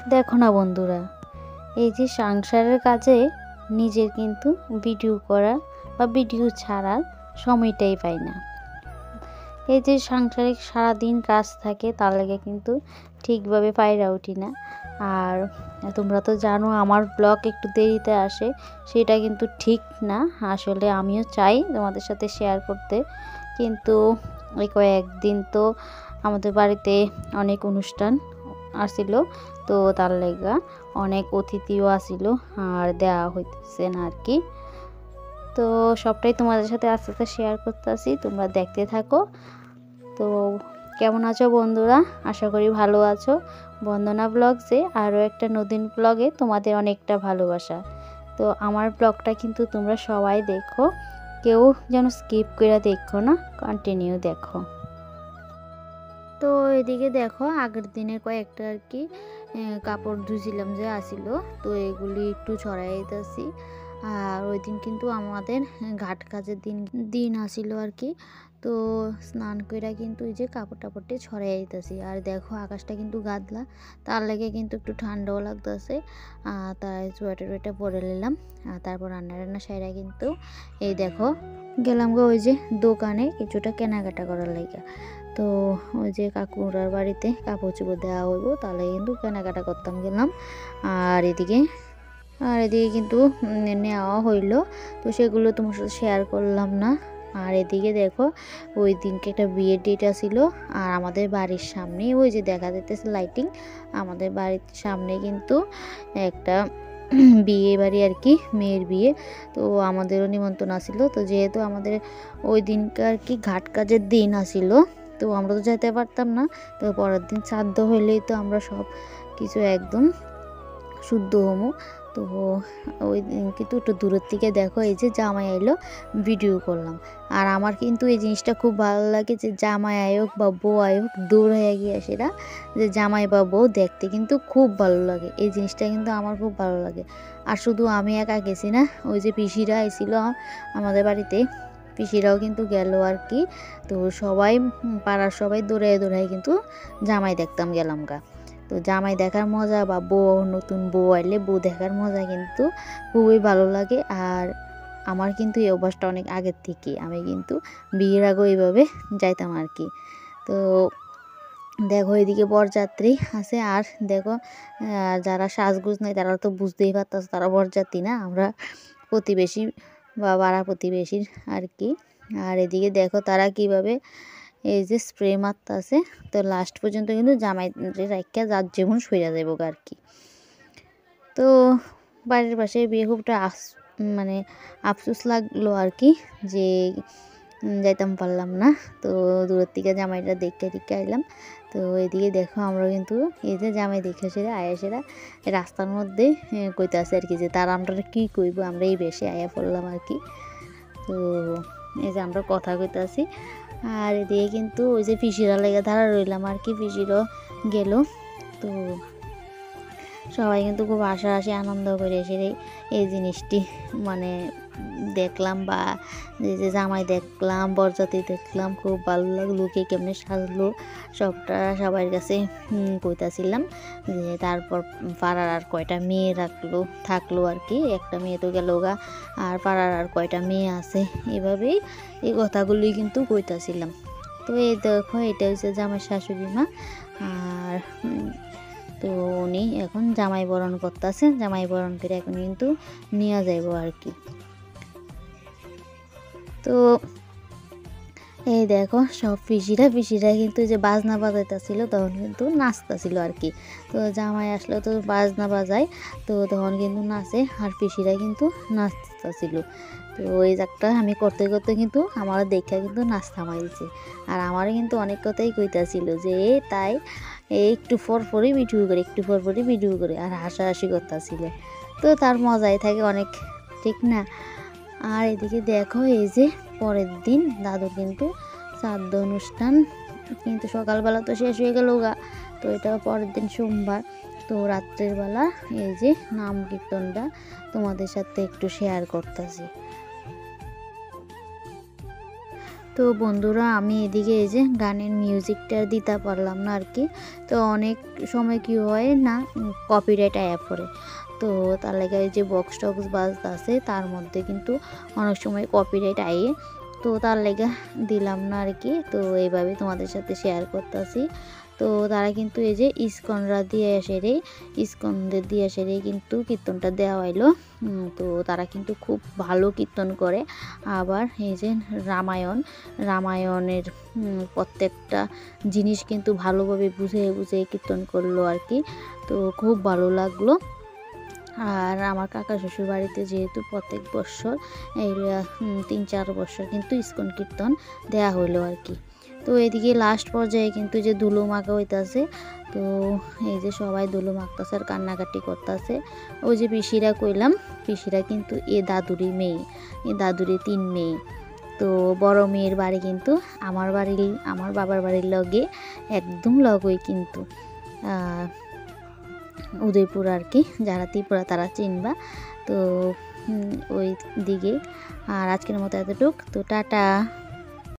দেখো না বন্ধুরা, এই যে সংসারের কাজে নিজের কিন্তু ভিডিও করা বা ভিডিও ছাড়ার সময়টাই পাই না। এই যে সাংসারিক সারাদিন কাজ থাকে, তার লাগে কিন্তু ঠিকভাবে পাইরা উঠি না। আর তোমরা তো জানো আমার ব্লগ একটু দেরিতে আসে, সেটা কিন্তু ঠিক না। আসলে আমিও চাই তোমাদের সাথে শেয়ার করতে, কিন্তু এই কয়েকদিন তো আমাদের বাড়িতে অনেক অনুষ্ঠান আসছিল, তো তার লেগা অনেক অতিথিও আসিল আর দেওয়া হইতেছে না আর কি। তো সবটাই তোমাদের সাথে আস্তে আস্তে শেয়ার করতেছি, তোমরা দেখতে থাকো। তো কেমন আছো বন্ধুরা? আশা করি ভালো আছো। বন্দনা ব্লগসে আরও একটা নতুন ব্লগে তোমাদের অনেকটা ভালোবাসা। তো আমার ব্লগটা কিন্তু তোমরা সবাই দেখো, কেউ যেন স্কিপ করে দেখো না, কন্টিনিউ দেখো। তো এদিকে দেখো আগের দিনের কয়েকটা আর কি কাপড় ধুছিলাম যে আসিল, তো এগুলি একটু ছড়াই দিতেছি। আর ওই দিন কিন্তু আমাদের ঘাট কাজের দিন আসিল আর কি। তো স্নান করে কিন্তু এই যে কাপড় টাপড়টি ছড়াই দিতেছি। আর দেখো আকাশটা কিন্তু গাদলা, তার লেগে কিন্তু একটু ঠান্ডাও লাগতেছে। তাই সোয়েটার ওয়েটার পরে নিলাম। আর তারপর রান্না সাইরা কিন্তু এই দেখো গেলাম গো ওই যে দোকানে কিছুটা কেনাকাটা করার লাগে। তো ওই যে কাকুরার বাড়িতে কাপড় চোপড় দেওয়া হইব, তাহলে কিন্তু কেনাকাটা করতাম গেলাম। আর এদিকে কিন্তু নেওয়া হইলো, তো সেগুলো তোমার সাথে শেয়ার করলাম না। আর এদিকে দেখো ওই দিনকে একটা বিয়ের ডেট ছিল, আর আমাদের বাড়ির সামনে ওই যে দেখা যাইতেছে লাইটিং, আমাদের বাড়ির সামনে কিন্তু একটা বিয়ে বাড়ি আর কি, মেয়ের বিয়ে। তো আমাদেরও নিমন্ত্রণ আসিল। তো যেহেতু আমাদের ওই দিনকে আর কি ঘাট কাজের দিন আসিল, তো আমরা তো যেতে পারতাম না। তো পরের দিন শ্রাদ্ধ হইলেই তো আমরা সব কিছু একদম শুদ্ধ হমো। তো ওই দিন কিন্তু একটু দূরের থেকে দেখো এই যে জামাই আইলো, ভিডিও করলাম। আর আমার কিন্তু এই জিনিসটা খুব ভালো লাগে যে জামাই আয়োগ বা বউ আয়োগ দূর হয়ে গিয়ে সেটা যে জামাই বা বউ দেখতে কিন্তু খুব ভালো লাগে। এই জিনিসটা কিন্তু আমার খুব ভালো লাগে। আর শুধু আমি একা গেছি না, ওই যে পিসিরা এসেছিল আমাদের বাড়িতে, পিসিরাও কিন্তু গেল আর কি। তো সবাই পাড়ার সবাই দৌড়ায় দৌড়ায় কিন্তু জামাই দেখতাম গেলাম গা। তো জামাই দেখার মজা বা বউ নতুন বউ আইলে বউ দেখার মজা কিন্তু খুবই ভালো লাগে। আর আমার কিন্তু এই অভ্যাসটা অনেক আগের থেকে, আমি কিন্তু বিয়ের আগে এইভাবে যাইতাম আর কি। তো দেখো এদিকে বরযাত্রী আছে। আর দেখো যারা সাজগুজ নাই তারা তো বুঝতেই পারতেছে তারা বরযাত্রী না, আমরা প্রতিবেশী বা পাড়া প্রতিবেশীর আর কি। আর এদিকে দেখো তারা কিভাবে এই যে স্প্রে মারতেছে। তো লাস্ট পর্যন্ত কিন্তু জামাই রাখা যার যেমন সইরা যাবো আর কি। তো বাড়ির পাশে বিয়ে খুবটা মানে আফসোস লাগলো আর কি, যে যাইতাম পারলাম না। তো দূরের থেকে জামাইটা দেখে আইলাম। তো এদিকে দেখো আমরা কিন্তু এই যে জামাই দেখে সেরা আয়াসেরা রাস্তার মধ্যে কইতাছে আর কি, যে তারা আমরা কী কইব, আমরা এই বেশি আয়া পড়লাম আর কি। তো এই যে আমরা কথা কইতাছি। আর এদিকে কিন্তু ওই যে পিসিরা লেগে ধারা রইলাম আর কি, পিসিরও গেল। তো সবাই কিন্তু খুব হাসাহাসি আনন্দ করে এসে এই জিনিসটি মানে দেখলাম, বা যে জামাই দেখলাম, বরযাত্রী দেখলাম, খুব ভালো লাগলো। কে কেমনে সাজলো সবটা সবার কাছে কইতাছিলাম। যে তারপর পাড়ার আর কয়টা মেয়ে থাকলো আর কি, একটা মেয়ে তো গেল গা, আর পাড়ার আর কয়টা মেয়ে আছে, এভাবেই এই কথাগুলোই কিন্তু কইতাছিলাম। তো এই দেখো এটা হচ্ছে জামাই শাশুড়ি মা। আর তো উনি এখন জামাই বরণ করতেছে, জামাই বরণ করে এখন কিন্তু নিয়ে যাইব আর কি। তো এই দেখো সব পিসিরা কিন্তু যে বাজনা বাজাইতেছিল, তখন কিন্তু নাচতেছিল আর কি। তো জামাই আসলে তো বাজনা বাজায়, তো তখন কিন্তু নাচে, আর পিসিরা কিন্তু নাচতেছিল। তো ওই যাকটা আমি করতে করতে কিন্তু আমার দেখা কিন্তু নাচ থামাই দিচ্ছে। আর আমারও কিন্তু অনেক কথাই কইতাছিল যে তাই একটু পরপরই ভিডিও করে আর হাসাহাসি করতেছিল। তো তার মজাই থাকে অনেক, ঠিক না? আর এদিকে দেখো এই যে পরের দিন দাদুর কিন্তু শ্রাদ্ধ অনুষ্ঠান কিন্তু সকালবেলা তো শেষ হয়ে গেল গা। তো এটা পরের দিন সোমবার। তো রাত্রের বেলা এই যে নাম কীর্তনটা তোমাদের সাথে একটু শেয়ার করতেছি। তো বন্ধুরা আমি এদিকে এই যে গানের মিউজিকটা দিতে পারলাম না আর কি। তো অনেক সময় কি হয় না কপিরাইট অ্যাপ করে, তো তার লাগে এই যে বক্স টক্স বাজতেছে তার মধ্যে কিন্তু অনেক সময় কপিরাইট আইয়ে, তো তার লেগে দিলাম না আর কি। তো এইভাবে তোমাদের সাথে শেয়ার করতেছি। তো তারা কিন্তু এই যে ইস্কনরা দিয়ে সেরে ইস্কনদের দিয়ে সেরে কিন্তু কীর্তনটা দেওয়া হইলো। তো তারা কিন্তু খুব ভালো কীর্তন করে। আবার এই যে রামায়ণের প্রত্যেকটা জিনিস কিন্তু ভালোভাবে বুঝে বুঝে কীর্তন করলো আর কি। তো খুব ভালো লাগলো। আর আমার কাকা শ্বশুর বাড়িতে যেহেতু প্রত্যেক বছর এই 3-4 বছর কিন্তু ইস্কন কীর্তন দেয়া হইলো আর কি। তো এদিকে লাস্ট পর্যায়ে কিন্তু যে ধুলো মাখা হইতাছে, তো এই যে সবাই ধুলো মাখতেছে আর কান্নাকাটি করতেছে। ওই যে পিসিরা কইলাম, পিসিরা কিন্তু দাদুরই মেয়ে, দাদুরই 3 মেয়ে। তো বড় মেয়ের বাড়ি কিন্তু আমার বাবার বাড়ির লগে একদম লগই কিন্তু উদয়পুর আর কি। যারা ত্রিপুরা তারা চিনবা। তো ওই দিকে। আর আজকের মতো এতটুক। তো টাটা।